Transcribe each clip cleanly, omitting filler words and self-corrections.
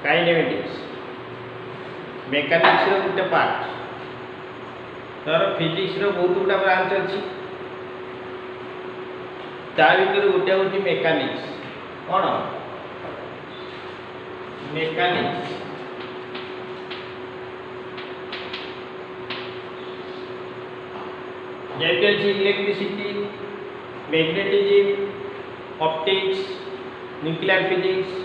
Kinematics mechanics रो गोटे part तर physics रो बहुत गुड़ा ब्रांच अच्छी ता भीतर गोटे हूँ मेकानिक्स कौन मेकानिक्स जैसे अच्छी electricity magnetism optics nuclear physics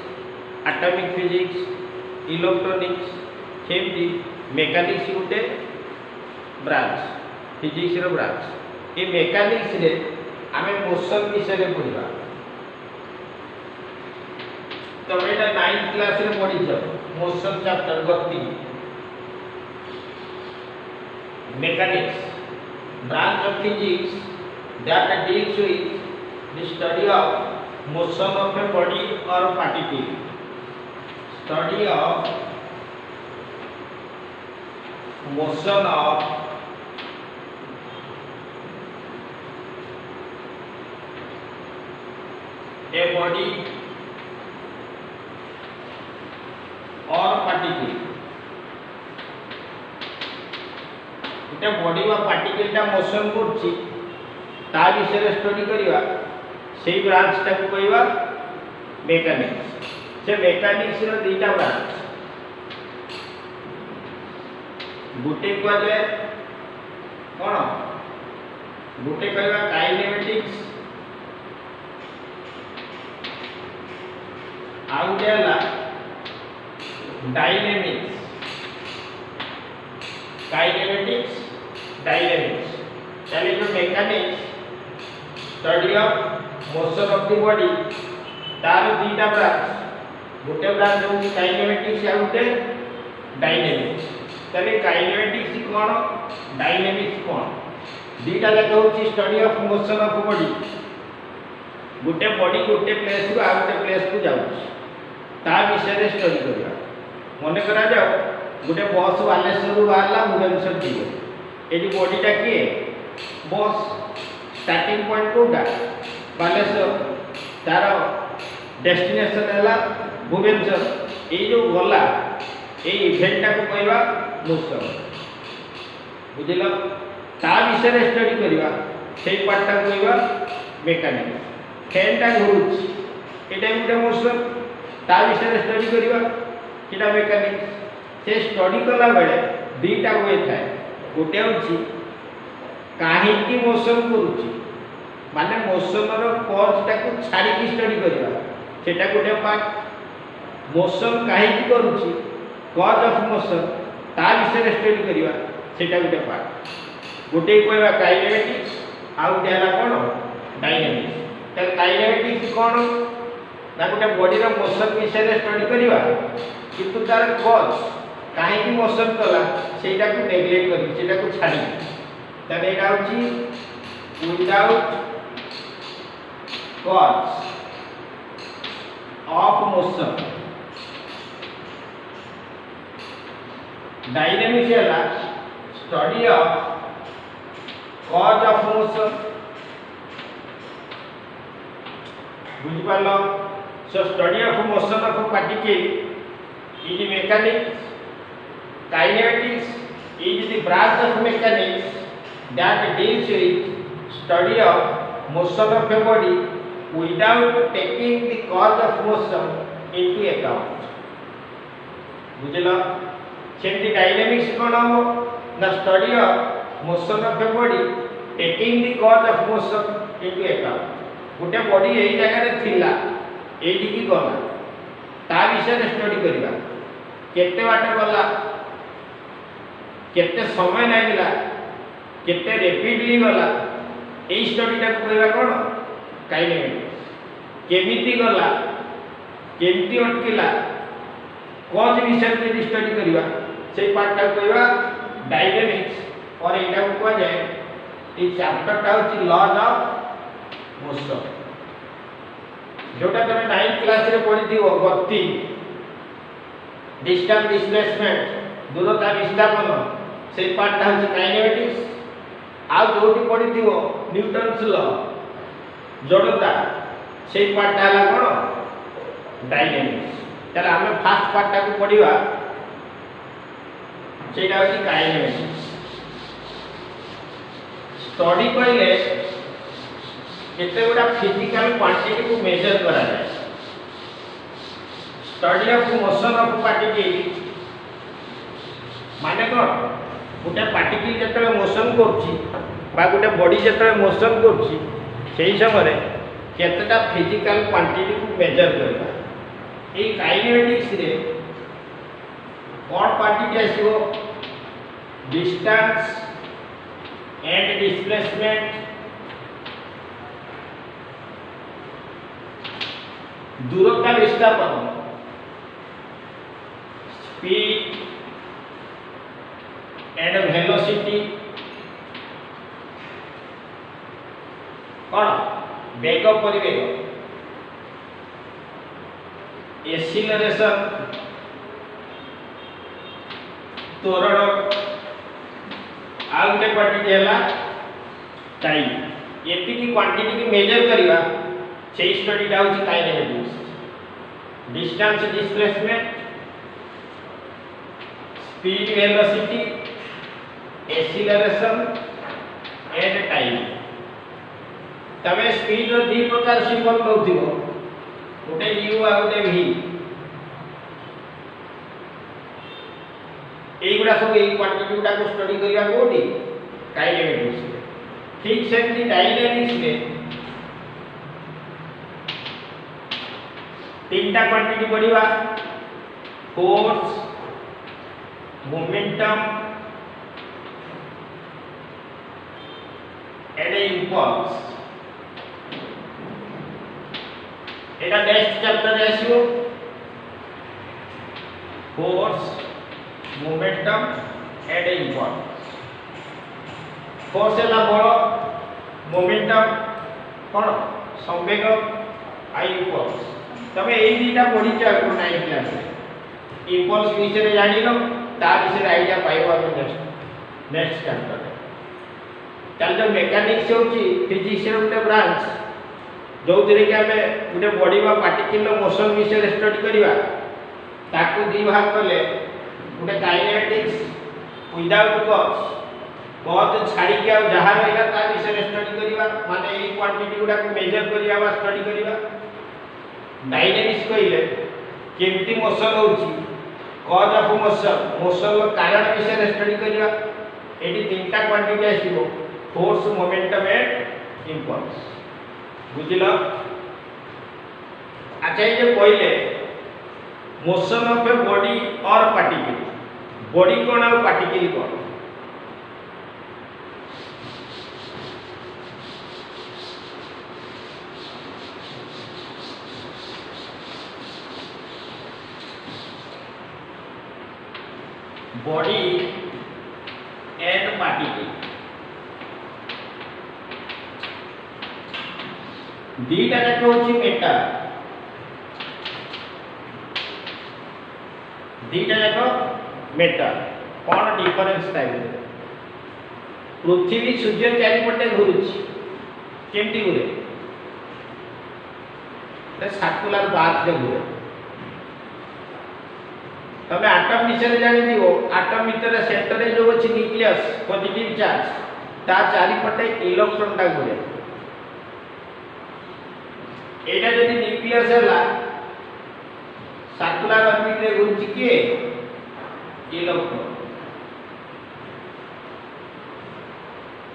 atomic physics electronics सेमती मेकानिक्स गोटे ब्रांच फिजिक्स रो ब्रांच ये मेकानिक्स रे आमे मोशन विषय पढ़ा तुम ये 9th क्लास रे पढ़ी मोशन चैप्टर गति mechanics branch of physics that deals with the study of motion of a body or particle. Study of motion of a body or particle. इटा बॉडी वा पार्टिकल टा मोशन करछि ता विषय study करिवा सेही ब्रांच टा को कहवा मेकानिक्स से मेकानिक्स रो दीटा ब्रांच गुटे को जाय कोन गुटे कहवा काइनेमेटिक्स आउ देला डायनेमिक्स काइनेमेटिक्स डायनेमिक्स चलिए जो mechanics study of motion of the body तार दीटा ब्रांच गोटे ब्रांच होची काइनेमेटिक्स आ गोटे डायनेमिक्स चलिए काइनेमेटिक्स कोन डायनेमिक्स कोन दीटा जाक होची study of motion of body गोटे बॉडी गोटे प्लेस रु आ गोटे प्लेस को जाउची ता विषय रे स्टडी करिया मने करा जाओ गोटे बस बालेश्वर बाहर भुवनेश्वर जीव ये बॉडीटा किए बस स्टार्टिंग पॉइंट कोटा बालेश्वर तार डेस्टिनेशन है भुवनेश्वर ये जो गला ये इवेंटा को कहवा मोशन बुझल ता विषय स्टडी करवा से पार्टा को कहवा मेकानिक्स फैनटा घुरुची ये गोटे मोशन ता विषय स्टडी करवा कि मेकानिक्स से स्टडी कला बेले दीटा वे थाए गोटे हूँ कहीं मोशन करुच्ची माने मोशन कजटा को छाड़ी स्टडी करवा सेटा गोटे पार्ट मोशन कहीं करुच्ची कज ऑफ मोशन ता विषय स्टडी करवा सेटा गोटे पार्ट गोटे कहवा काइनेमेटिक्स आउ गोटे है कौन डायनेमिक्स तो काइनेमेटिक्स कौन ना गोटे बॉडी मोशन विषय स्टडी करवा किंतु तार कज कहीं मोशन कला सेटा को नेग्लेक्ट करी सेटा को छाड़ी तने एटा होची without cause of motion dynamics है study of cause of motion बुझ पालो so study of motion of particle is mechanics Kinematics is the branch of mechanics that deals with study of motion of a body without taking the cause of motion into account. बुझलो सेमती dynamics कोन हो ना study of motion of a body taking the cause of motion into account गोटे body एई जगह रे थिला एई की गला ता विषय स्टडी करबा केते बाटे गला केते समय लागला केते रैपिडली गला एई स्टडीटा कहबा कोन काइनेमेटिक्स केमिति गला केमिति अटकिला कॉज विषय में स्टडी करवा से पार्टटा कहवा डायनेमिक्स और एटा को कह जाए ये चैप्टरटा होची लॉज ऑफ मोशन जोटा तुम 9th क्लास रे पढ़ी थी गति डिस्टेंस डिस्प्लेसमेंट दूरता विस्थापन से पार्टटा होची काइनेमेटिक्स आ जोटी पढ़ी थी न्यूटन्स लॉ जड़ता से पार्टटा हला कोन डायनेमिक्स ताले आमे फास्ट पार्ट को पढ़िबा सेटा होची काइनेमेटिक्स। स्टडी कहले केते गुडा फिजिकल क्वांटिटी को मेजर करा जाए। Study of motion of particle माने कोन गोटे पार्टिकल जतले मोशन करछि बा गोटे बॉडी जतले मोशन करछि सेही समय केतेटा फिजिकल क्वांटिटी को मेजर करबा। ए काइनेमेटिक्स रे कोन क्वांटिटी आसीबो डिस्टेंस एंड डिस्प्लेसमेंट, दूरता विस्थापन, स्पीड एंड वेलोसिटी, कौन वेग परिवेग, एक्सीलरेशन त्वरण, आ गोटे क्वांटिटी है टाइम। एतिकी क्वांटिटी की मेजर करवा से स्टडीटा हूँ kinematics. Distance displacement, speed velocity, acceleration and time. तबे स्पीड रो दी प्रकार सिंबल नउथिबो, गोटे यू आ गोटे वी। एई गुडा सब एई क्वांटिटी गुडा को स्टडी करबा कोठी काइनेमेटिक्स। ठीक सेमती डायनामिक्स में तीनटा क्वांटिटी पढ़िबा फोर्स, मोमेंटम एंड इंपल्स। एटा नेक्स्ट चैप्टर रे आसीबो force, momentum and impulse. Force है बल, मोमेंटम कौन संवेग, इंपल्स। तबे एई दीटा पढ़ी छ 9 क्लास रे। इंपल्स विषय रे जानि लो, ता विषय आईडिया पाइबो नेक्स्ट चैप्टर रे। ताल जो मेकानिक्स होची फिजिक्स रे गोटे ब्रांच जो कि हमें गोटे बॉडी बा पार्टिकल मोशन विषय स्टडी करवा। ताकू दी भाग कले गोटे काइनेमेटिक्स विदाउट कॉज बहुत छाड़ी के जहाँ रहा ता विषय स्टडी करवा, माने ये क्वांटिटी गुडा को मेजर करवा बा स्टडी करवा। डायनामिक्स कहले केमती मोशन होची, कॉज ऑफ मोशन, मोशन रो कारण विषय स्टडी करवा। एटी तीनटा क्वांटिटी आसीबो फोर्स, मोमेंटम एंड इंपल्स। बुझिलो? अच्छा ये जो कहले मोशन ऑफ ए बॉडी और पार्टिकल, बॉडी कौन और पार्टिकल कौन? बॉडी एंड पार्टिकल दीटा जाक होची मेटल, दीटा जाक मेटल। कौन डिफरेंस टाइम? पृथ्वी सूर्य चारिपटे घुरुची, केमती घुरे? सर्कुलर पाथ रे घुरे। तबे एटम विषय जानि दियो, एटम भीतर सेंटर रे जो अछि न्यूक्लियस पॉजिटिव चार्ज, ता चारिपटे इलेक्ट्रॉन टा घुरे। एटा जदि न्यूक्लियस हैला सर्कुलर ऑर्बिट रे घुरुची के इलेक्ट्रॉन।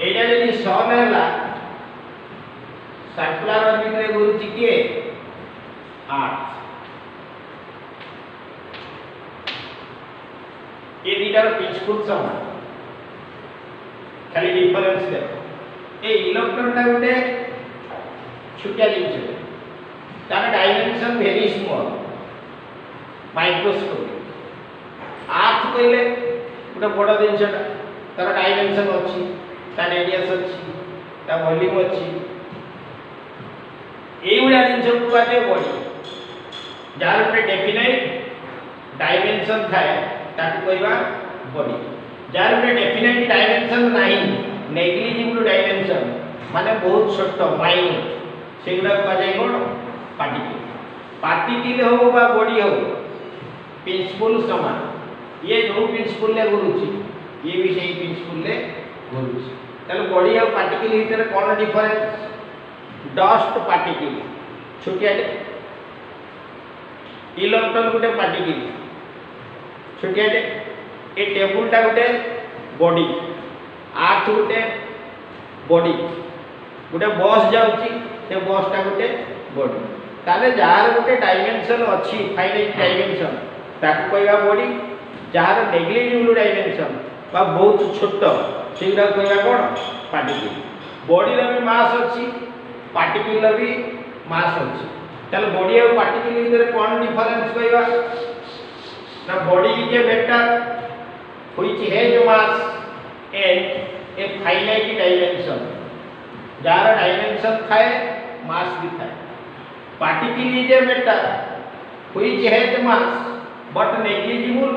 एटा जदि सन हैला सर्कुलर ऑर्बिट रे घुरुची के अर्थ। ये दीटार प्रिंसिपल समान, खाली डिफरेंस देखो। ए इलेक्ट्रॉन टा गोटे छोटिया जिनिस, तार डायमेंशन वेरी स्मॉल, माइक्रोस्कोपिक। अर्थ कहले गोटे बड़ जिनिस, तार डायमेंशन अच्छी, तार रेडियस अच्छी, तार वॉल्यूम अच्छी। एई गुडा जिनिस को कहते बॉडी। जार गोटे डेफिनाइट डायमेंशन थाए ताकू कहवा बॉडी। जार गोटे डेफिनाइट डायमेंशन नाही, नेग्लिजिबल डायमेंशन माने बहुत छोट माइन्यूट, सेगुडा कह जाय कोन पार्टिकल। पार्टिकल हो बा बॉडी हो प्रिंसिपल समान ये जो प्रिंसिपल ले घुरुची ये भी सही प्रिंसिपल ले घुरुची ताले बॉडी और पार्टिकल भीतर कौन डिफरेंस डस्ट पार्टिकल छोटियाटे इलेक्ट्रॉन गोटे पार्टिकल छोटियाटे ए टेबुलटा गोटे बॉडी आर्थ गोटे बॉडी गोटे बस जाउची से बसटा गोटे बॉडी ताले जार गोटे डायमेंशन अच्छी फाइनाइट डायमेंशन ताकू कहवा बॉडी जार नेग्लिजिबल डायमेंशन बा बहुत छोट सेटा कहवा कोन पार्टिकल बॉडी रो भी मास अच्छी पार्टिकल रो भी मास अच्छी ताले बॉडी और पार्टिकल भीतर कोन डिफरेंस कहवा ना body is a vector which has mass and a finite dimension jar dimension थाए मास भी थाए particle is a vector which has mass but negligible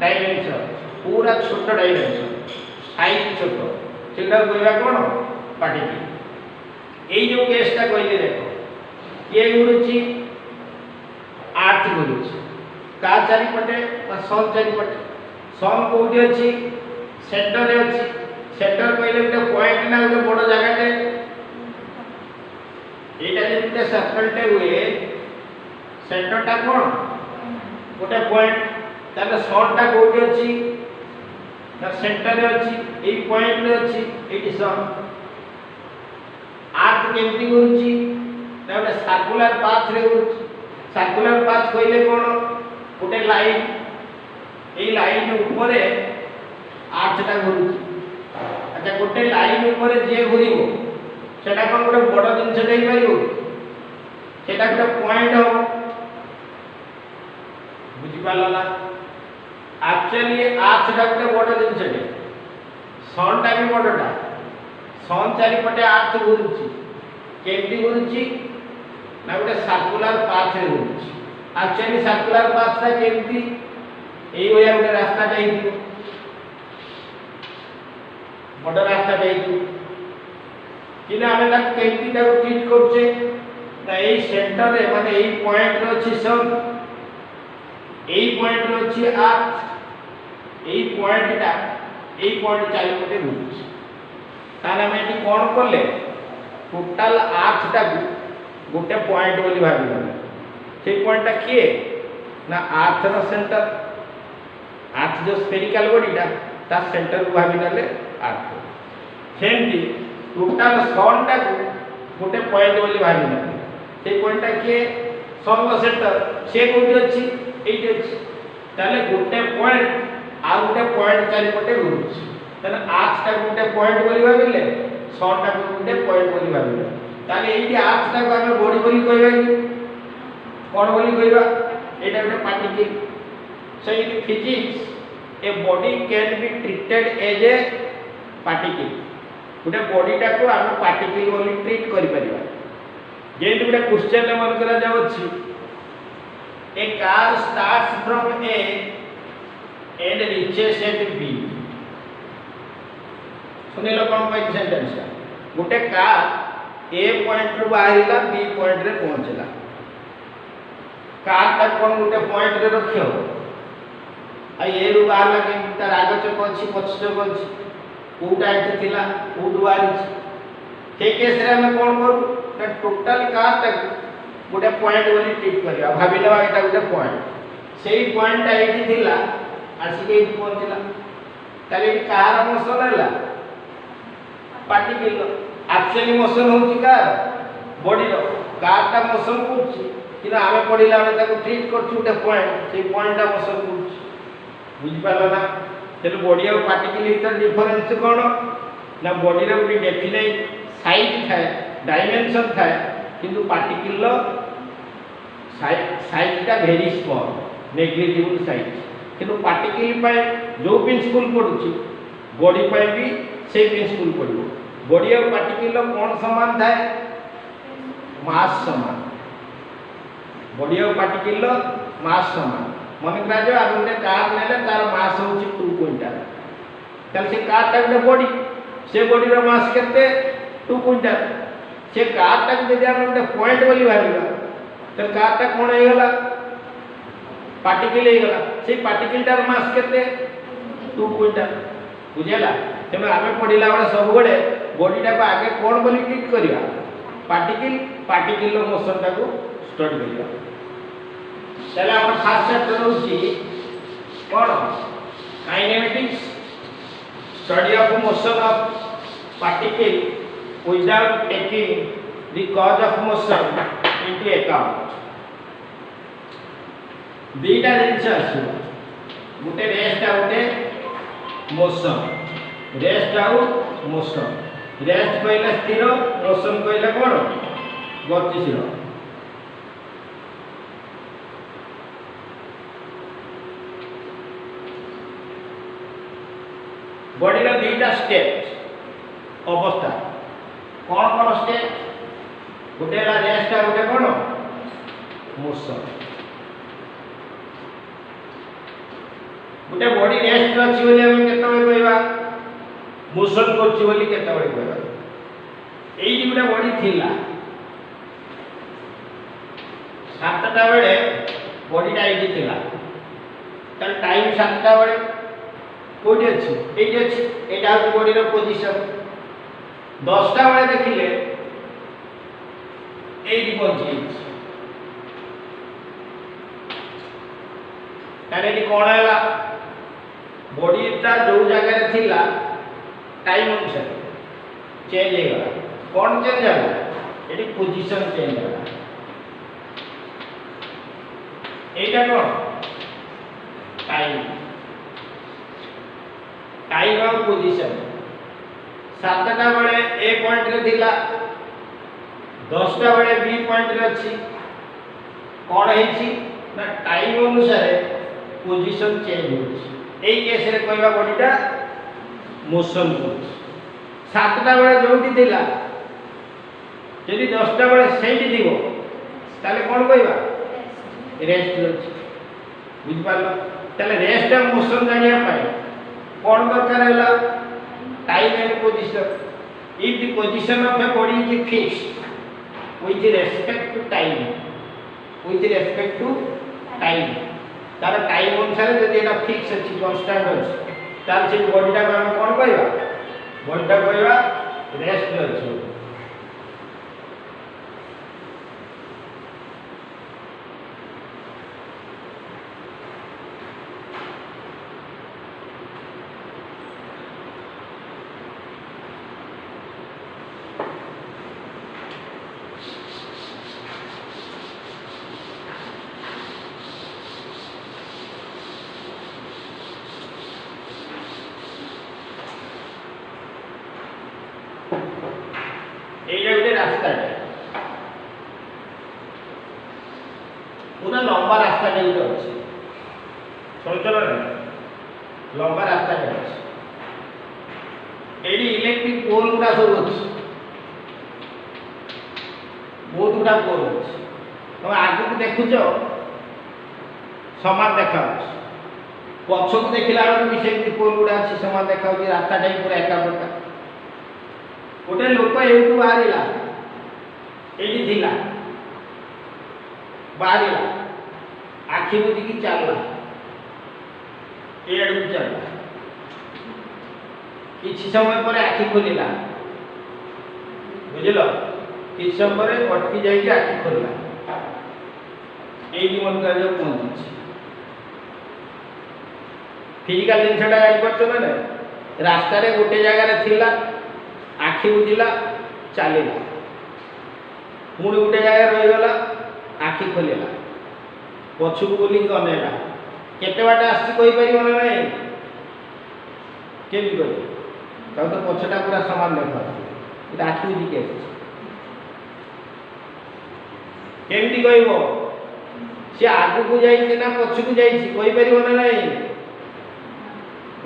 dimension पूरा छोटा डायमेंशन साइज छोटा सेटा कहवा कोन पार्टिकल एई जो केसटा कहले देखो ये गुरुची आर्थ गुरुची का चारि पटे सन चारि पटे सन कोठी अछि सेंटर रे अछि सेंटर कहले गोटे पॉइंट ना गोटे बड़ जगहटे एटा जे गोटे सर्कलटे हुए सेंटरटा कोन गोटे पॉइंट ताले सनटा कोठी अछि ना सेंटर रे अछि एई पॉइंट रे अछि एटी सन आर्थ केमती गुरुची ना गोटे सर्कुलर पाथ रे गुरुची सर्कुलर पाथ कहले कोन गोटे लाइन এই লাইন উপরে আর্থটা ঘুরুছি আচ্ছা গোটে লাইন উপরে যে ঘুরিব সেটা কোন গোটে বড় জিনিস দেই পারিব সেটা গোটে পয়েন্ট হবে বুঝি পারলা না एक्चुअली আর্থটা গোটে বড় জিনিস দে সনটা भी বড়টা সন চারিপটে আর্থ ঘুরুছি কেমতি ঘুরুছি না গোটে সার্কুলার পাথে ঘুরুছি एक्चुअली সার্কুলার পাথটা কেমতি এই ওয়া গোটে রাস্তা যাইতো বড় রাস্তা যাইতো কিনা আমি তাকে কেমতি তাকে ট্রিট করছে না এই সেন্টারে মানে এই পয়েন্ট রয়েছে সন এই পয়েন্ট রয়েছে আর্থ এই পয়েন্টটা এই পয়েন্ট চারিপটে ঘুরছে তাহলে আমি এটি কোন করলে টোটাল আর্থটা গোটে পয়েন্ট বলি ভাবিবা সেই পয়েন্টটা কি না আর্থর সেন্টার आर्थ जो स्फेरिकल बॉडीटा ता सेंटर को भाबी नले आर्थ सेमती टोटल सनटा को गोटे पॉइंट बोली भाबी नले से पॉइंटटा के सन रो सेंटर से कोठी अछि एठी अछि ताले गोटे पॉइंट आ गोटे पॉइंट चारि पटे घुरुछि ताले आर्थ ता गोटे पॉइंट बोली भाबिले सनटा को गोटे पॉइंट बोली भाबिले ताले एठी आर्थ ता को हमें बॉडी बोली कहबा कि कोन बोली कहबा एटा गोटे particle So in physics, a body can be treated as a particle. गोटे बॉडी टा को हम पार्टिकल बोली ट्रीट करि परिबा जेंति गोटे क्वेश्चन ले मन करा जाउ छी a car starts from A and reaches at B सुनिलो कोन पई सेंटेंस का गोटे कार A पॉइंट रो बाहरिला B पॉइंट रे पहुंचला कार ता कोन गोटे पॉइंट रे रखियो आ ये रु बाहर लगे तार आगे चक अछि पछ चक अछि कोटा एत थिला कोड बारी से केस रे हम कोन करू ना टोटल कार तक गोटे पॉइंट बोली ट्रीट करिया भाबिला एटा गोटे पॉइंट सेही पॉइंट एठी थिला आसी के पहुंचला ताले कार मोशन हला पार्टिकल एक्चुअली मोशन होची कार बॉडी रो कार ता मोशन करछि किना आमे पडिला आमे ताको ट्रीट करछु गोटे पॉइंट से पॉइंट ता मोशन करछि बुझ पाला ना तेल बॉडी और पार्टिकल भीतर डिफरेंस कोन ना बॉडी रे गोटे डेफिनाइट साइज थाए डायमेंशन थाए किंतु पार्टिकल लो साइज ता वेरी स्मॉल नेग्लिजिबल साइज किंतु पार्टिकल पाए जो प्रिंसिपल पडुची बॉडी पाए भी से प्रिंसिपल पडो बॉडी और पार्टिकल लो कोन समान थाए मास समान बॉडी और पार्टिकल लो मास समान मन करा जो आ गोटे कार नेले तार मास होची 2 क्विंटल तल से कार ता गोटे बॉडी से बॉडी रो मास केते 2 क्विंटल से कार ता जदि हम गोटे पॉइंट बोली भाबिला तो कार ता कोन हे गला पार्टिकल हे गला से पार्टिकल टार मास केते 2 क्विंटल बुझेला तेमे आमे पढिला बडा सब बडे बॉडी टा को आगे कोन बोली ट्रीट करिया पार्टिकल रो मोशन टा को स्टडी करिया चला अपन फास्ट चैप्टर होची कोन kinematics study of motion of particle without taking the cause of motion into account दीटा जिंस आसीबो गुटे रेस्ट आउट मोशन रेस्ट आउट मोशन रेस्ट कहले स्थिर मोशन कहले कोन गतिशील बॉडी रो दीटा स्टेप अवस्था कौन कौन स्टेप गोटे रेस्ट गोटे कौन मोशन गोटे बॉडी रेस्ट अच्छी बोली हम केतबे कहबा मोशन करछि बोली केतबे कहबा एई जे गोटे बॉडी थिला 7टा बेले बॉडीटा एई थिला त टाइम 7टा बेले कोठी अछि एई अछि एटा बॉडी रो पोजीशन 10टा बेले देखिले एई पहुंची तारे डी कोन हैला बॉडी ता जो जगह रे थिला टाइम अनुसार चेंज हे गला कोन चेंज होला एडी पोजीशन चेंज होला एटा कोन टाइम और पोजीशन 7टा बेले ए पॉइंट रे थिला 10टा बेले बी पॉइंट रे अछि कोन हेछि ना टाइम अनुसार पोजीशन चेंज होछि एई केस रे कहबा बॉडीटा मोशन होछि 7टा बेले जोंटी थिला यदि 10टा बेले सेठी दिबो ताले कोन कहबा रेस्ट होछि बुझ पालो ताले रेस्ट और मोशन जानिया पाए कोन दरकार हैला time and position if the position of a body is fixed with respect to time तार टाइम अनुसार जदि एटा फिक्स अछि कांस्टेंट अछि तार से बॉडी टा हम कोन कहबा बॉडी टा कहबा रेस्ट अछि रास्ता पूरा लंबा रास्ता अच्छे चल लंबा रास्ता ये इलेक्ट्रिक पोल गुड़ा सब अच्छे बहुत गुड़ा पोल अच्छे तुम आगे को देखुच समान देखा पक्ष को देखला बेलू भी पोल गुड़ा अच्छे समान देखा रास्ता टाइम पूरा एका प्रकार गोटे लोक एवं बाहर ये बाहर आखि बुझी चलला ये चलला किसी समय पर आखि खोलिला बुझल किसी समय अटकी जाइए आखि खोलिला ये मन कार्य पहुंची फिजिकल जिनसा जापर ना रास्ता गोटे जगार थिला आखि बुझिला चलिला पुणी गोटे जगह रहीगला आखि खोलिला पछुक बुल अनेला केते बाट आसपार ना नहीं केमी कह तो पछटा पूरा सामान देखा आखि बुझिके केमती कह सी आग को जा पछुक जापर ना नहीं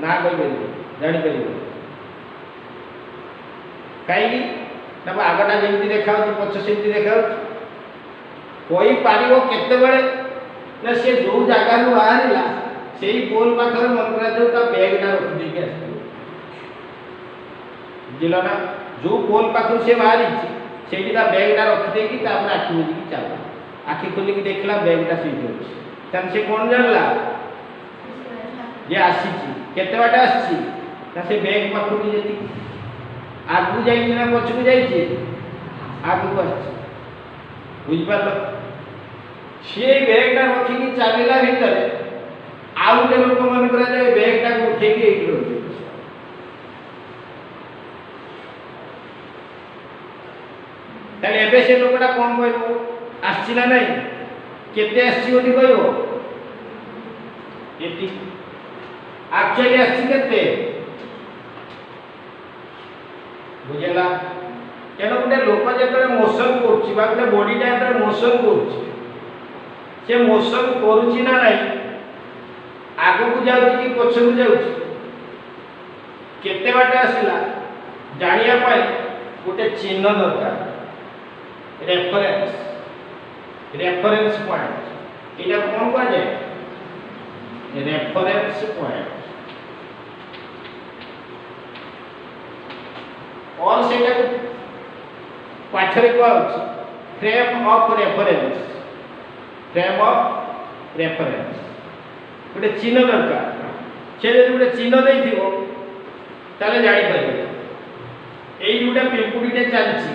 ना कह जापर कहीं आगटा जमी देखा पछ से देखा कोई पार केतबे ना सी जो जगार बाहर से पोल पाखे मन करा बैगटा रखिदे बुझल ना जो पोल पाखु से बाहर से बैगटा रखिदे आखि बुझी चल आखि खोलिक देखला बैगटा सीट अच्छे तान से कोन जानला ये आसी छी केते बाटा आसी ता से बैग पाखु की जति आगु जाई ना पछकु जाई छी आगु को बुझ पारल से बैग टा रखी की चालीला भीतर आ गोटे लोक मन करा जे बैग टा को उठे के एइलो ताले एबे से लोकटा कोन कहबो आसी ना नहीं केते आसी ओटी कहबो एटी एक्चुअली आसी केते बुझेला तेणु गोटे लोक जो मोशन कर बॉडीटा जो मोशन कर मोशन करुच्ची ना नहीं आग को जाऊँ कि पछक जाऊँ केते बाटे आसला जानिया गोटे चिन्ह दरकार रेफरेंस रेफरेंस पॉइंट ये कौन कह जाए रेफरेंस पॉइंट और सेटा पाठरे को फ्रेम ऑफ रेफरेंस गोटे चिन्ह दरकार से गोटे चिन्ह देथिबो ताले जानि पारे एई गोटे पिंपुडीटे चलछि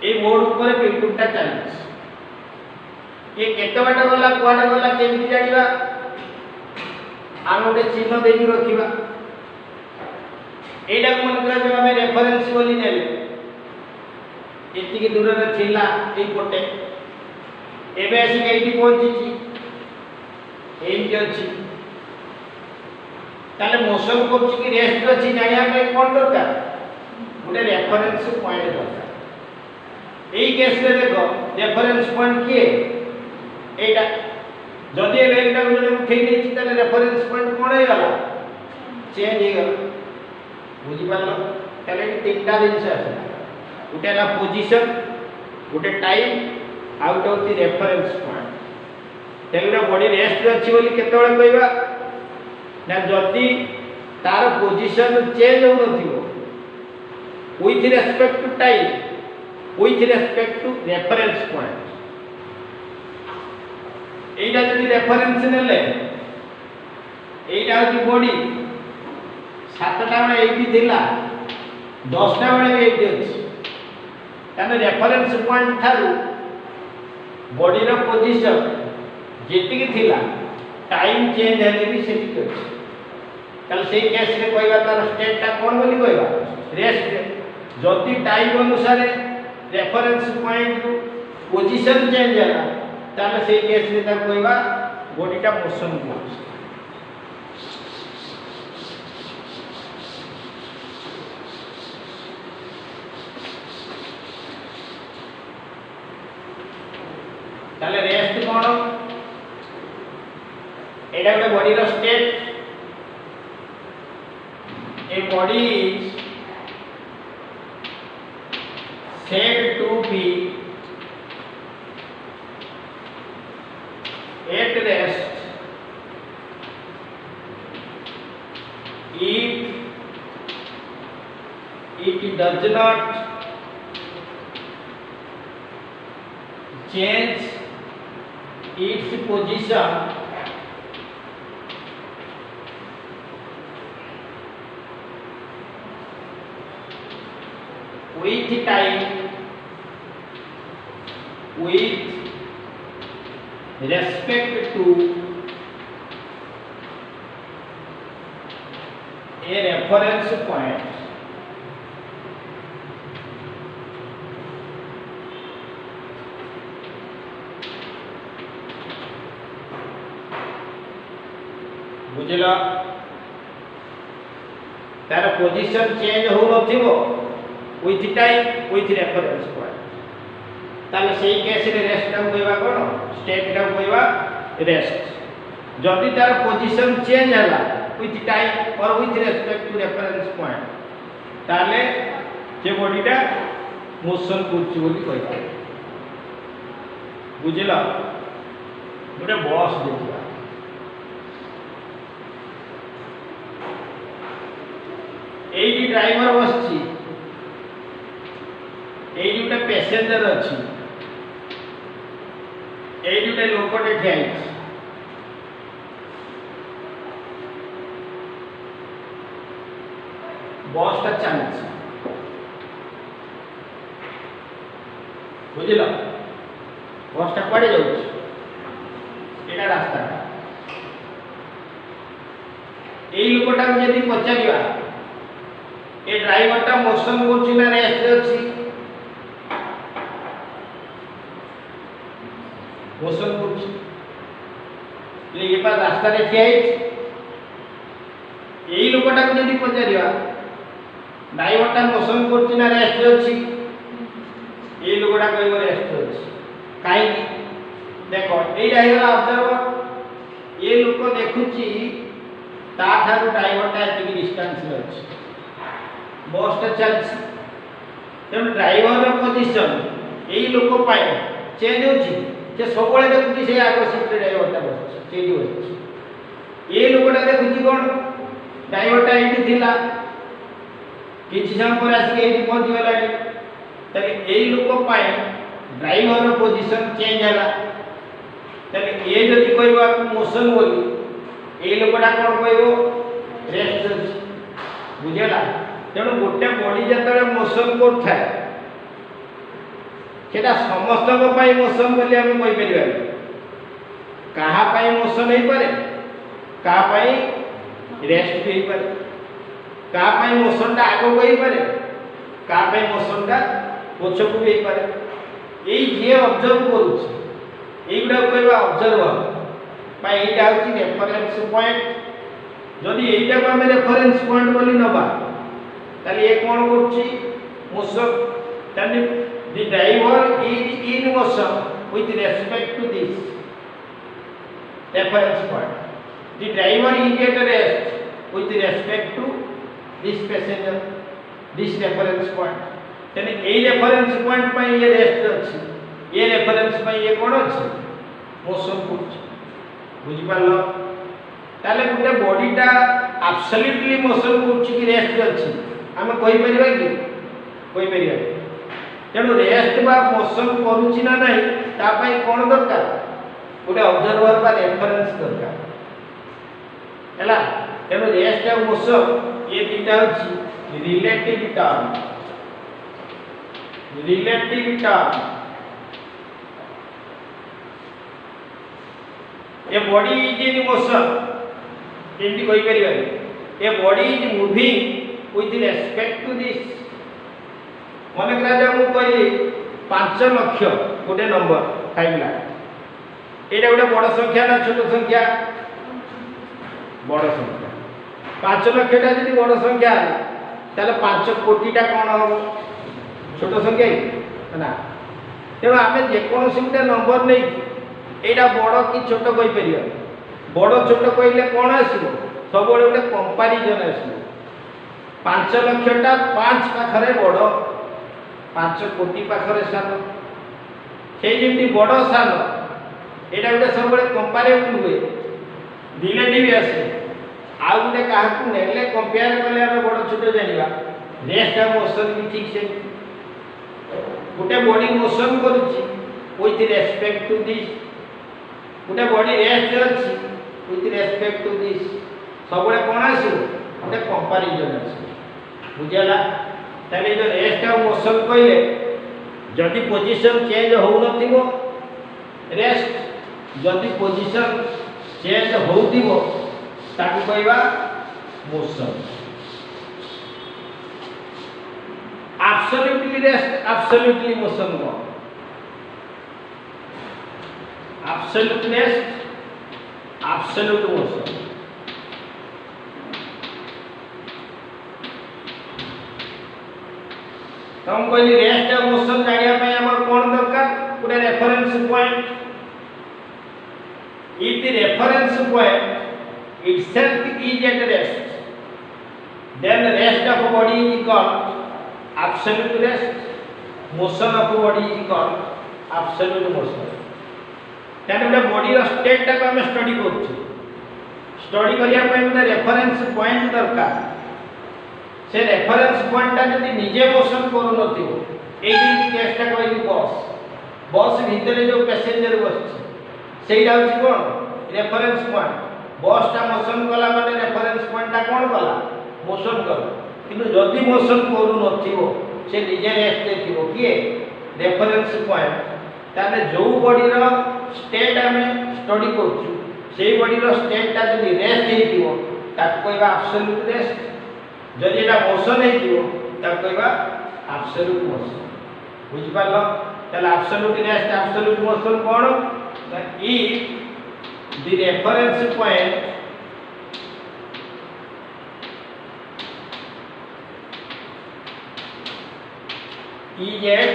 ए बोर्ड ऊपर पिंपुडीटा चलछि ये केते बाटा गला कुआडा गला केमि जानिबा आ गोटे चिन्ह देई रखिबा एटा को मन करा जब हमें रेफरेंस बोली नेले एति दूर रे थिला ए पोटे एबे आसी एठी पहुंची छी एठी अछि ताले मोशन करछि कि रेस्ट अछि जानिया पे कोन दरकार गोटे रेफरेंस पॉइंट दरकार एई केस रे देखो रेफरेंस पॉइंट के एटा जदि एटा को उठै नै छी ताले रेफरेंस पॉइंट कोन हे गला चेंज हे गला बुझी पारल ताले तीनटा दिन से गोटे ना पोजीशन गोटे टाइम आ गोटे होती रेफरेंस पॉइंट तेलुरा बॉडी रेस्ट अछि बोली केते बेले कहबा ना जदी तार पोजीशन चेंज हो नथिबो with respect to time with respect to reference point एटा जदी रेफरेंस नेले एटा होती बॉडी 7टा बेले एठी थिला 10टा बेले एठी अछि ताने रेफरेंस पॉइंट थारु बॉडी रो पोजीशन जेति की थिला टाइम चेंज हेले भी सेति अछि ताले से केस रे कहबा तार स्टेट ता कोन बोली कहबा रेस्ट जति टाइम अनुसार रेफरेंस पॉइंट रो पोजीशन चेंज होला ताले से केस रे ता कहबा बॉडी टा मोशन करछ ताले रेस्ट कोन एटा गोटे बॉडी रो स्टेट ए body said to be at rest if it does not change its position with time with respect to a reference point बुझला तार पोजीशन चेंज हो नथिबो with time with reference point ताले सेही केस रे rest टा कहबा कोन state टा कहबा रेस्ट जदी तार पोजीशन चेंज होला with time और with respect to reference point ताले जे बॉडी टा मोशन करछि बोली कहबा बुझला गोटे बॉस देखिबा एई ड्राइवर बसछि एई गोटे पैसेंजर अछि एई गुटे लोकटे ठिया है बसटा चलछि बुझिल बसटा कुआडे जाउछि एटा रास्ता एई लोकटा यदि पचारिबा ए ड्राइवरटा मोशन करछि ना रेस्ट रे अछि मोशन करछि ये पर रास्ता रे ठिया है एई लोकटा यदि पचारिबा ड्राइवरटा मोशन करछि ना रेस्ट रे अछि ए लोकटा कहबो रेस्ट रे अछि काई देखो एटा हेला ऑब्जर्वर ए लोक देखुछि ता थारु ड्राइवरटा एतिक डिस्टेंस रे अछि बसटा चलछि तेणु ड्राइवर पोजिशन एई लोक पाए चेंज होछि जे सबले देखुछि से आगो सीट रे ड्राइवरटा बसछि चेंज होछि ए लोकटा देखुछि कोन ड्राइवरटा एठी थिला किछि समय पर आसी एठी पहुंची गलानी तले एई लोक पाए ड्राइवर पोजिशन चेंज होला तले ए जदि कहबा मोशन बोली एई लोकटा कोन कहबो रेस्ट बुझेला तेणु गोटे बॉडी जतले मोशन करथाय सेटा समस्त मोशन बोली हम कहि परिबा कहा पाई मोशन हे पारे कहा पाई रेस्ट भी हे पारे कहा पाई मोशन टा आगो कहि पारे कहा पाई मोशन टा पछकु भी हे पारे एई जे ऑब्जर्व करूछ एइडा कहबा ऑब्जर्वर पाई एटा होची रेफरेंस पॉइंट जदि एइटा को हम रेफरेंस पॉइंट बोली नबा ताली ए कोन करछि मोशन ताली the driver is in motion with respect to this reference point the driver is at rest with respect to this passenger this reference point तने ए रेफरेंस पॉइंट पई ये रेस्ट अछि ए रेफरेंस पई ये कोन अछि मोशन करछि बुझि पालो ताले गुटे बॉडीटा एब्सोल्युटली मोशन करछि कि रेस्ट अछि हम कहि परिबा कि कहि परिबा तेणु रेस्ट बा मोशन करूछि ना नहीं ता पई कोन दरकार गोटे ऑब्जर्वर बा रेफरेंस दरकार हैला तेणु रेस्ट आ मोशन ये दिटा होछि relative term a body is in motion केमती कहि परिबा a body is moving with respect to this मन करा जा मु कहली 5 लाख गोटे नंबर 5 लाख एटा गोटे बड़ संख्या ना छोट संख्या बड़ संख्या 5 लाख टा जदी बड़ संख्या ताले 5 कोटी टा कोन हो छोट संख्या ना तेणु आम जेकोसी गोटे नंबर नहीं एटा बड़ कि छोट कहि परिया बड़ छोट कहले कौन आसो सब गोटे कंपारिजन आसो 5 लाख टा 5 पाखरे बड़ 5 कोटी पाखरे सान से जेमती बड़ सान एटा गोटे सब गोटे कंपारेबल हुए रिलेटिव आसे आ गोटे काहाकू नेले कंपेयर कले हम बड़ छोट जानिबा रेस्ट आ मोशन भी ठीक से गोटे बॉडी मोशन करूची विथ रेस्पेक्ट टू दिस गोटे बॉडी रेस्ट अछि विथ रेस्पेक्ट टू दिस सब गोटे कोन आसो गोटे कंपैरिजन आसो बुझला ताले जो रेस्ट आ मोशन कहले जदि पोजीशन चेंज हो नथिबो रेस्ट जदि पोजीशन चेंज होउतिबो ताकू कहबा motion absolutely rest absolutely motion को absolute rest absolute motion हम कोई रेस्ट और मोशन जानिया पे हमर कोन दरकार पूरा reference point if the reference point itself is at rest then the rest of body is called absolute rest motion of body is called absolute motion ताने बडा बॉडी रो स्टेट टा हम स्टडी करछु स्टडी करिया पे बडा रेफरेंस पॉइंट दरकार से रेफरेंस पॉइंट टा जदि निजे मोशन करू नथिबो एई केस टा कहली बस भीतर जो पैसेंजर बसछि ସେଇଟା ହେଉଛି କ'ଣ ରେଫରେନ୍ସ ପଏଣ୍ଟ। ବସ୍ଟା ମୋସନ୍ କଲା ମାନେ ରେଫରେନ୍ସ ପଏଣ୍ଟଟା କ'ଣ କଲା ମୋସନ୍ କଲା। କିନ୍ତୁ ଯଦି ମୋସନ୍ କରୁନଥିବ ସେ ନିଜେ ରେଷ୍ଟରେ ଥିବ କିଏ ରେଫରେନ୍ସ ପଏଣ୍ଟ, ତାହେଲେ ଯେଉଁ ବଡ଼ିର ଷ୍ଟେଟ୍ ଆମେ ଷ୍ଟଡି କରୁଛୁ ସେଇ ବଡ଼ିର ଷ୍ଟେଟ୍ଟା ଯଦି ରେଷ୍ଟ ହେଇଥିବ ତାକୁ କହିବା ଆବସଲ୍ୟୁଟ୍ ରେଷ୍ଟ। ଯଦି ଏଇଟା ମୋସନ୍ ହେଇଥିବ ତାକୁ କହିବା ଆବସଲ୍ୟୁଟ୍ ମୋସନ୍। ବୁଝିପାରିଲ? ତାହେଲେ ଆବସଲ୍ୟୁଟ୍ ରେଷ୍ଟ ଆବସଲ୍ୟୁଟ୍ ମୋସନ୍ କ'ଣ? If the reference point is at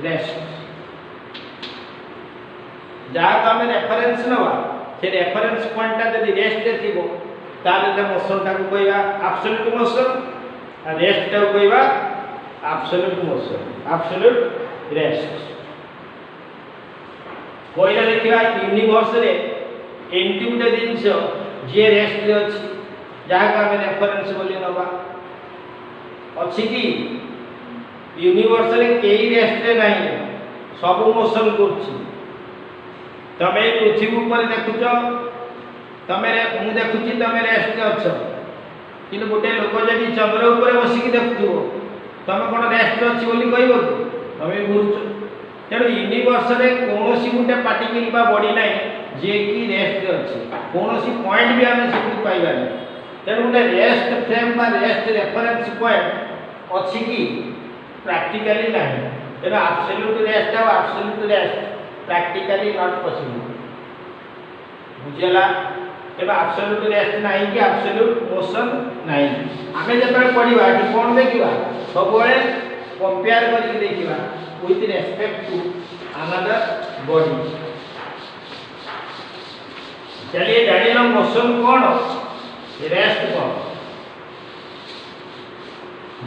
rest, जहाँ आम रेफरेन्स नवा से रेफरेन्स पॉइंट जब रेस्ट थी मोशन टाक कहवा एब्सोल्यूट मोशन और रेस्ट टाक कहवा एब्सोल्यूट मोशन एब्सोल्यूट रेस्ट। कहला देखा यूनिवर्स रे एमती गोटे जिनस जी रेस्ट अच्छी जहाँ आम रेफरेन्स बोली नवा अच्छी कि यूनिवर्स रे कई रेस्ट रे नहीं सब मोशन कर तमें पृथ्वी पर देखुच तमें मुझे देखुची तमें रेस्ट अच्छ कि गोटे लोक जब चंद्र उपर बसिक देखुव तुम कौन रेस्ट अच्छी कह तमें घूरुच। तेणु यूनिवर्स रे कौन गोटे पार्टिकल बा बॉडी ना जी कि रेस्ट अच्छी कौन पॉइंट भी आम से पाइबा। तेणु गोटे रेस्ट फ्रेम बा रेस्ट रेफरेन्स पॉइंट अच्छी कि प्रैक्टिकली ना। तेणु एब्सोल्यूट रेस्ट और absolute rest practically not possible. बुझेला? तेणु एब्सोल्यूट रेस्ट नहीं कि एब्सोल्यूट मोशन नहीं। आम जब पढ़ा कौन देखा सब कंपेयर करके देखा with respect to another body. चलिए जान मोशन कौन रेस्ट कौन।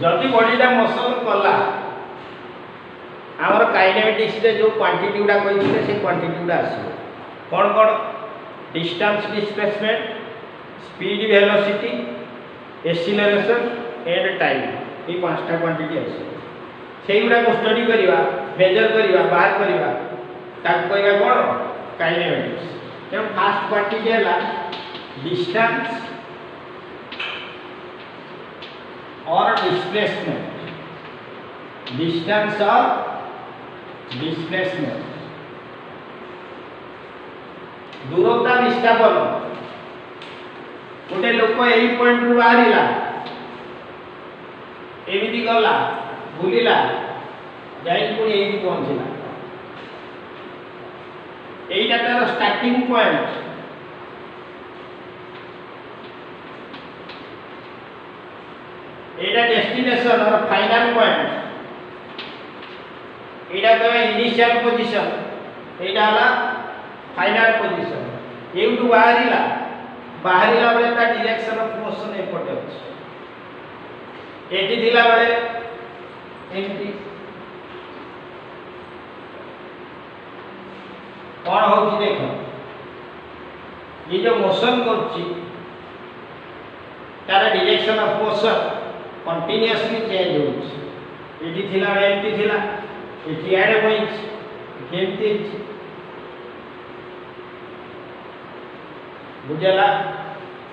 जदि बॉडीटा मोशन कला आमर काइनेमेटिक्स रे जो क्वांटिटी गुड़ा कही से क्वांटिटी गुड़ा आसो कौन कौन distance displacement speed velocity acceleration and time ये पांचटा क्वांटिटी आसो से गुड़ा को स्टडी करवा मेजर करवा बाहर करवा ताको कहवा कौन काइनेमेटिक्स। तेणु फास्ट क्वांटिटी है डिस्टेंस और डिस्प्लेसमेंट डिस्टेंस और डिस्प्लेसमेंट दूरता विस्थापन। गोटे लोक यही पॉइंट रु बाहरिला एमती गला बुलिला जाई पुणी यही पहुंचला यहीटा तार स्टार्टिंग पॉइंट। एटा डेस्टिनेशन और फाइनल पॉइंट। एटा कहवा इनिशियल पोजीशन एटा हला फाइनल पोजीशन। एउटू बाहरिला बाहरिला बेले ता डायरेक्शन ऑफ मोशन एपटे अछि एटी दिला बेले एमटी कौन होची देखो ये जो मोशन करछि तार direction of motion continuously change होछि। एटी थिला बेले एमटी थिला एटी आडे होइछि एमटी अछि। बुझला?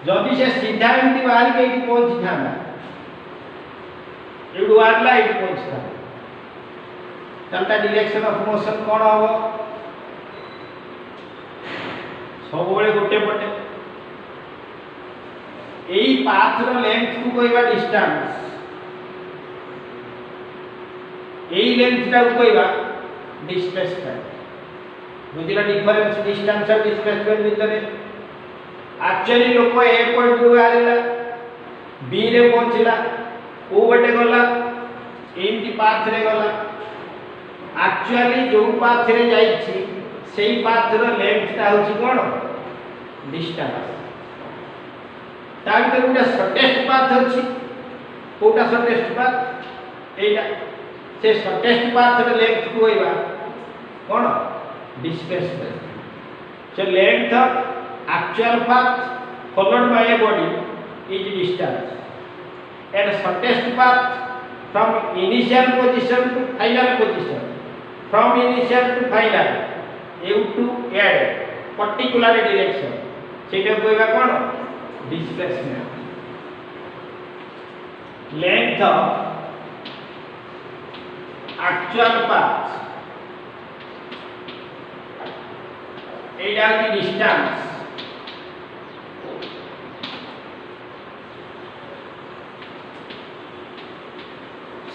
जदि से सीधा एमती बाहर के एटी पहुंची थाना एडू आरला एटी पहुंचता तंता डायरेक्शन ऑफ मोशन कौन हो सब बेले गोटे पटे यही पाथ रो लेंथ को कहवा डिस्टेंस यही लेंथ टा को कहवा डिस्प्लेसमेंट। बुझिला डिफरेंस डिस्टेंस और डिस्प्लेसमेंट भीतर एक्चुअली लोक ए पॉइंट रु आरिला बी रे पहुंचला ओ बटे गला एमती पाथ रे गला एक्चुअली जो पाथ रे जाईछि सेही पाथ रो लेंथ ता होछि कोन डिस्टेंस। तार तो गोटे शॉर्टेस्ट पाथ अछि कोटा शॉर्टेस्ट पाथ एटा से शॉर्टेस्ट पाथ रे लेंथ को होइबा कोन displacement. So length of actual path followed by a body is distance and shortest path from initial position to final position from initial to final एउ टू एड particular direction सेटा कहबा कोन displacement length of actual path एटा की distance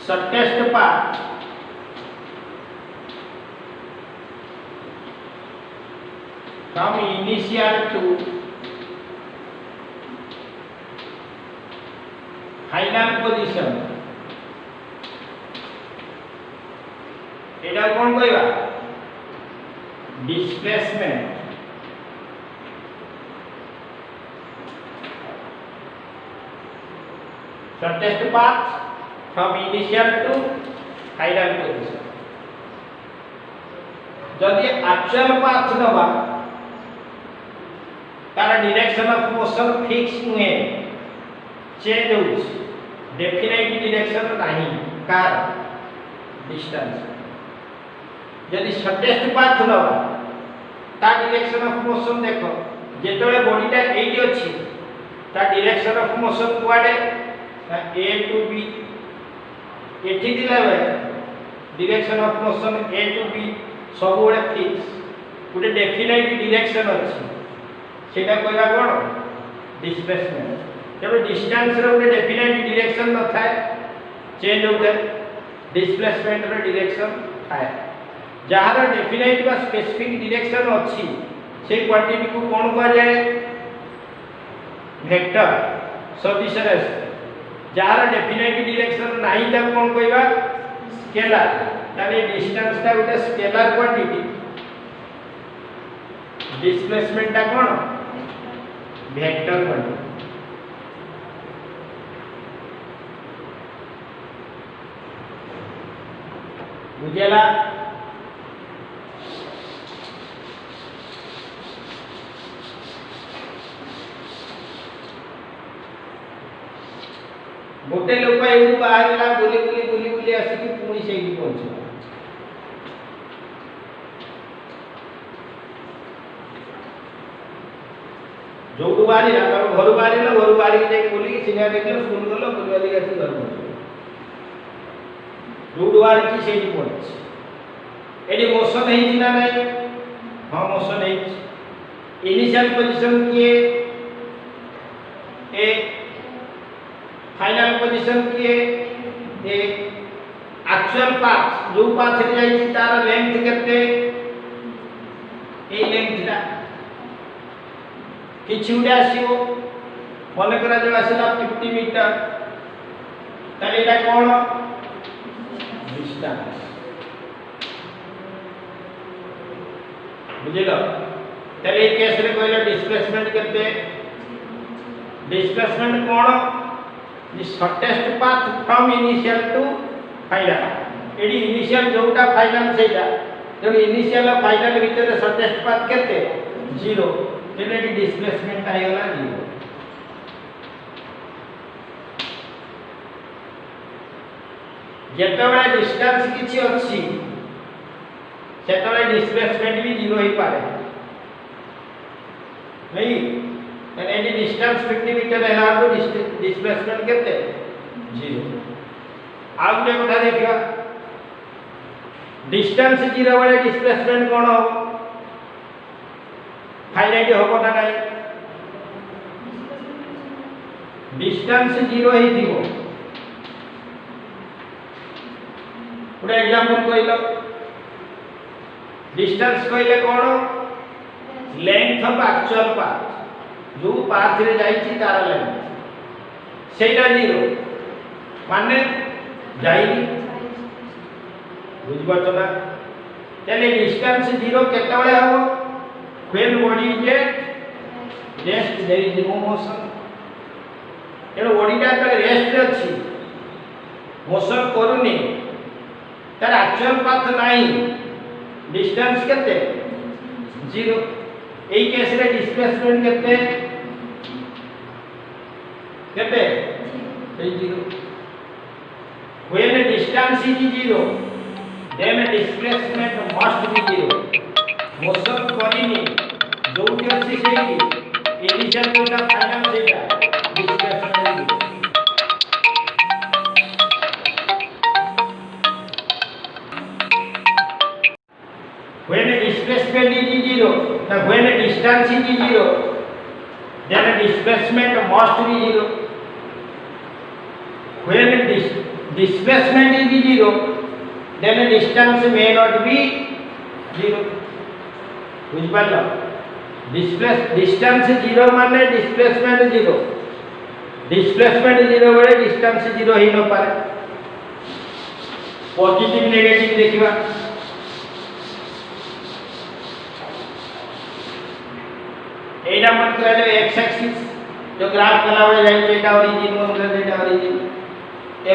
shortest path from initial to final position एटा कोन कहबा displacement shortest path from initial to final position जदि एक्चुअल पाथ दबा तार डायरेक्शन ऑफ मोशन फिक्स नुहे चेंज हो डेफिनेट डायरेक्शन नहीं कार डिस्टेंस जदि शॉर्टेस्ट पाथ दबा ता डायरेक्शन ऑफ मोशन देखो जेतबे बॉडीटा एठी अछि ता डायरेक्शन ऑफ मोशन कुआडे ए टू बी एठी दिला बेले direction of motion A to B सब बड़े फिक्स गोटे डेफिनेट डायरेक्शन अछि सेटा कहबा कोन डिस्प्लेसमेंट जब डिस्टेंस रो गोटे डेफिनेट डायरेक्शन न थाए चेंज होते डिस्प्लेसमेंट रो डायरेक्शन थाए जहार डेफिनेट बा स्पेसिफिक डायरेक्शन अछि से क्वांटिटी को कोन कह जाय वेक्टर सदिश राशि जहार डेफिनेट डायरेक्शन नाही त कोन कहबा स्केलर ताले डिस्टेंस ता गोटे स्केलर क्वांटिटी डिस्प्लेसमेंट ता कोन वेक्टर क्वांटिटी बुझेला गोटे लोक एउ बाहरला बुली आसिक पुणी से पहुंच जो बाहर घर बाहर जाए बुलिक सिनेमा देख फोन कल बुलवाली आसी घर जो बाहर की से पहुंच एडी मोशन है ना नहीं हाँ मोशन है इनिशियल पोजीशन किए ए फाइनल पोजीशन किए ए एक्चुअल पाथ जो पाथ रे जाई तार लेंथ केते ए लेंथ ता किछि उडे आसीबो मन करा जे आसीला 50 मीटर ताले एटा कोन डिस्टेंस बुझिलो ताले ए केस रे कहले डिस्प्लेसमेंट केते डिस्प्लेसमेंट कोन the shortest path from initial to final एडी इनिशियल जोटा फाइनल सेटा जब इनिशियल और फाइनल भीतर शॉर्टेस्ट पाथ केते 0 तेने डिस्प्लेसमेंट आइगला 0 जेतबे डिस्टेंस किछि अछि सेतबे डिस्प्लेसमेंट भी 0 ही पारे नहीं यानी एडी डिस्टेंस 50 मीटर हैला तो डिस्प्लेसमेंट केते 0 आउ जे कथा देखिबा डिस्टेंस 0 वाले डिस्प्लेसमेंट कोन हो फाइनाइट होबो ना नहीं डिस्टेंस 0 ही दिबो पूरा एग्जांपल कइलो डिस्टेंस कइले कोन लेंथ ऑफ एक्चुअल पाथ जो पाथ रे जाईची तार लेंथ सेटा 0 माने जाईनी बुझ पाछो ना चले डिस्टेंस 0 केते बळे हो when body is at rest there is no motion एनो बॉडी टा तले रेस्ट रे अछि मोशन करूनी तार एक्चुअल पाथ नाही डिस्टेंस केते 0 एई केस रे डिस्प्लेसमेंट केते केते एई 0 when distance is 0 then displacement must be 0 motion करिनी जोटी अछि सेही इनिशियल जोटा फाइनल सेटा displacement when displacement is zero the when distance is zero then displacement must be zero when displacement is zero then distance may not be zero बुझ पालो distance zero माने displacement zero displacement zero बेले distance zero ही न पारे positive negative देखिबा एटा मन करे x axis जो ग्राफ कला बेले जाई एटा ओरिजिन मन करे एटा ओरिजिन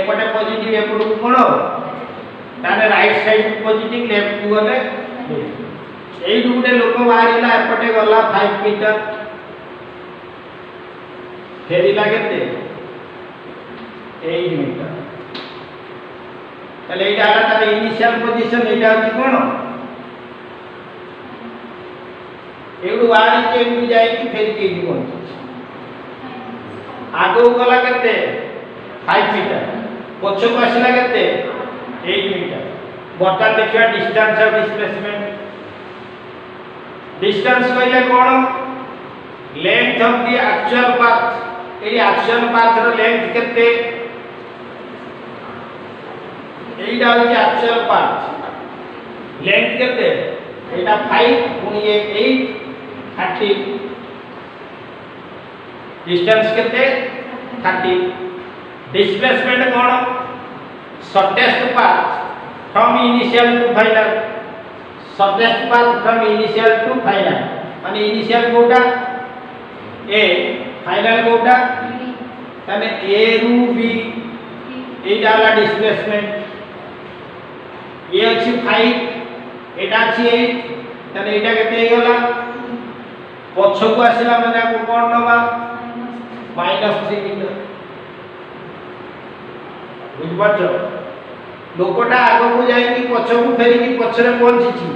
एपटे पॉजिटिव एपटे कोन ताने राइट साइड पॉजिटिव लेफ्ट को गले एई गुटे लोक बाहरिला एपटे गला 5 मीटर फेरिला केते 8 मीटर तले एटा आला तार इनिशियल पोजीशन एटा होची कोन एडु बाहरी के एडु जाई कि फेरि के जी कोन आगो गला केते 5 मीटर पछो आसला केते 8 मीटर बर्तन देखिया डिस्टेंस ऑफ डिस्प्लेसमेंट डिस्टेंस कहले कोन length of the actual path एई एक्चुअल पाथ रो लेंथ केते एईटा होची एक्चुअल पाथ लेंथ केते एटा 5 गुणी 8 30 डिस्टेंस केते 30 डिस्प्लेसमेंट कोन shortest path from initial to final shortest path from initial to final माने इनिशियल कोटा ए फाइनल कोटा तने ए रु बी ए जाला डिस्प्लेसमेंट ये अछि 5 एटा अछि 8 तने एटा केते हे गला पछो को आसिला माने को कोन नबा -3 मीटर बुझ पाछो लोकटा आगो को जाई कि पछो को फेरी कि पछरे पहुंची छी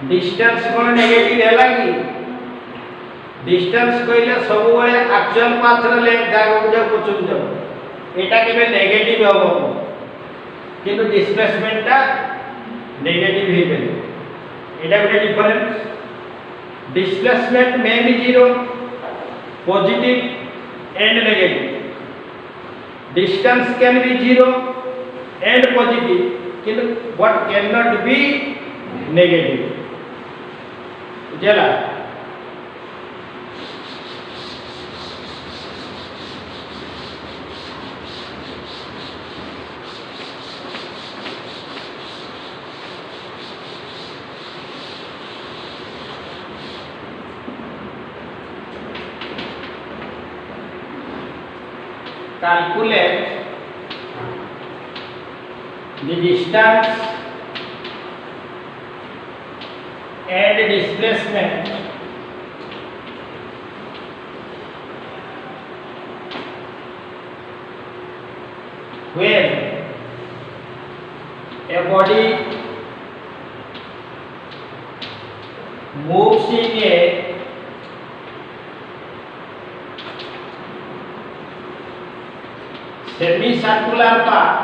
डिस्टेंस कोन नेगेटिव हैला कि डिस्टेंस कहले सब बळे एक्चुअल पाथ रे लेंथ आगो को जाऊ पछो को जाऊ एटा केबे नेगेटिव होबो किंतु डिस्प्लेसमेंट ता नेगेटिव हे बेले एटा गोटे difference displacement may be zero positive and negative distance can be zero and positive but cannot be negative jala calculate the distance and displacement when a body moves in a semicircular path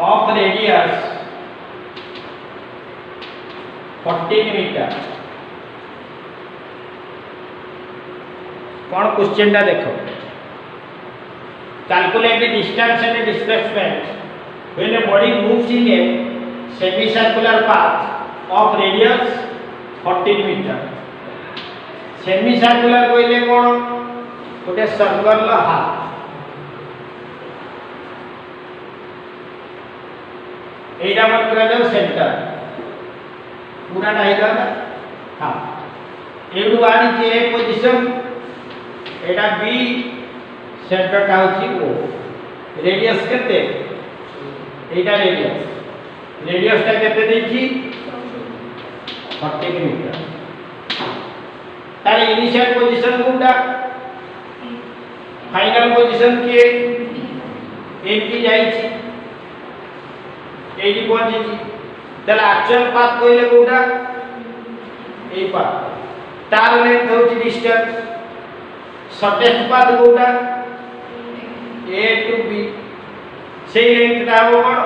of radius 14 meter कौन question टा देखो calculate the distance and displacement when a body moves in a semicircular path of radius 14 meter semi circular कहले कोन गोटे circle लो half एटा मन करा जाऊ centre पूरा डायगा हां एडु आनी जे पोजीशन एटा बी सेंटर का होची ओ रेडियस केते एटा रेडियस ता केते देची 40 मीटर तारे इनिशियल पोजीशन कोनटा फाइनल पोजीशन के एक की जाई छी एटी पहुंची ताले एक्चुअल पाथ कहले कोटा ए पाथ तार लेंथ होची डिस्टेंस शॉर्टेस्ट पाथ कोटा ए टू बी से लेंथ ता हो कोन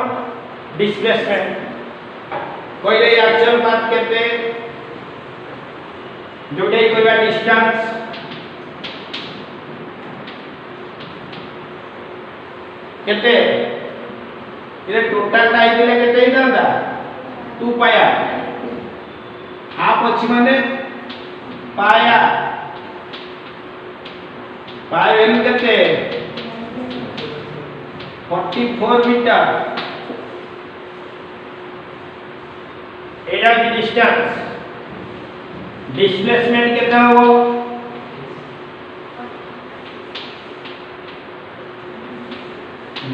डिस्प्लेसमेंट कहले एक्चुअल पाथ केते जोटे कहबा डिस्टेंस केते इले टोटल टाइम ले केते हिदांदा 2 पाया हाफ अछि माने पाया पाया वैल्यू केते 44 मीटर एटा की डिस्टेंस डिस्प्लेसमेंट केते हो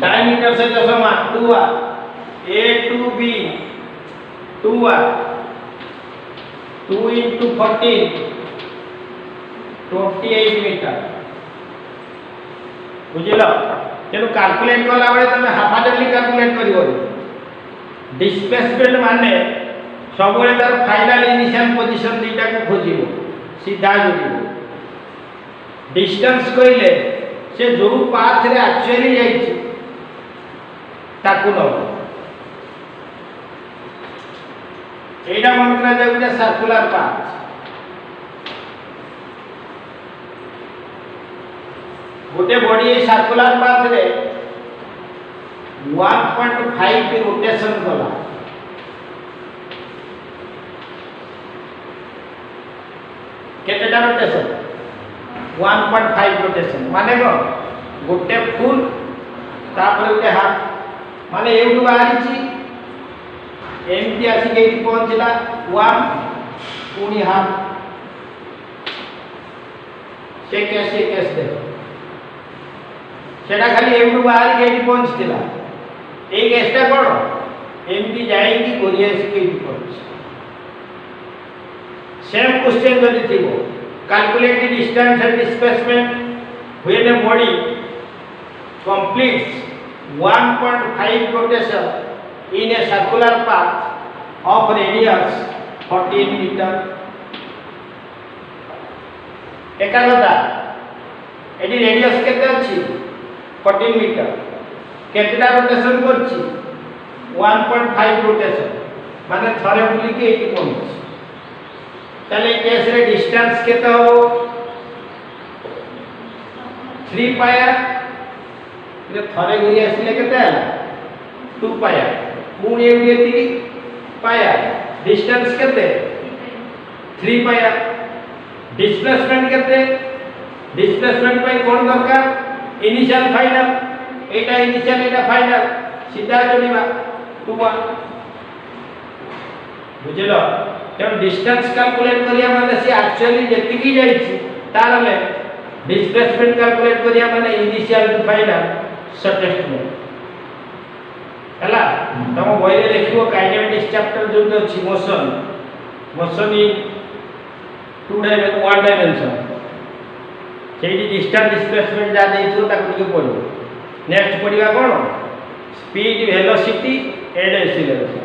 डायमीटर से तो समान 2r a to b 2r 2 into 14 28 metre बुझिलो तेनु कैलकुलेट कला बेले तमे हाफाजली कैलकुलेट करिवो डिस्प्लेसमेंट माने सब बेले तार फाइनल इनिशियल पोजीशन दीटा को खोजिवो सीधा जोड़िवो डिस्टेंस कइले से जो पाथ रे एक्चुअली जाईछि ताकू न एटा मन करा जाय गुटे सर्कुलर पाथ गोटे बॉडी ए सर्कुलर पाथ रे 1.5 रोटेशन कला केतेटा रोटेशन 1.5 रोटेशन माने को गोटे फुल तापर गोटे हाफ माने एउटु बाहरी छी एमटी आसी के पहुंचला 1 पुनी हाफ से केस देखो सेटा खाली एउटु बाहरी के पहुंचतिला ए केसटा कोन एमटी जाएगी कोरिया से के पहुंच सेम क्वेश्चन जदी थिबो calculate the distance and displacement when a body completes 1.5 rotation in a circular path of radius 14 meter एका कथा एडी रेडियस केते अछि 14 मीटर केतेटा रोटेशन करछि 1.5 रोटेशन माने थरे बुली के एटी पहुंच तले केस रे डिस्टेंस केते हो 3 पाया ये थरे गुरी आसिले केते आला 2 पाया पुणी एती पाया डिस्टेंस केते 3 पाया डिस्प्लेसमेंट केते डिस्प्लेसमेंट पे कोन दरकार इनिशियल फाइनल एटा इनिशियल एटा फाइनल सीधा जोड़ीबा 2 बुझलो जब डिस्टेंस कैलकुलेट करिया माने से एक्चुअली जेति की जाई छी तार ले डिस्प्लेसमेंट कैलकुलेट करिया माने इनिशियल टू फाइनल शॉर्टेस्ट में हला तम बहिले देखिबो काइनेटिक्स चैप्टर जो अछि मोशन इन 1 डायमेंशन सेठी डिस्टेंस डिस्प्लेसमेंट जा देइछो ताकू के पढो नेक्स्ट पढिबा कोन स्पीड वेलोसिटी एंड एक्सीलरेशन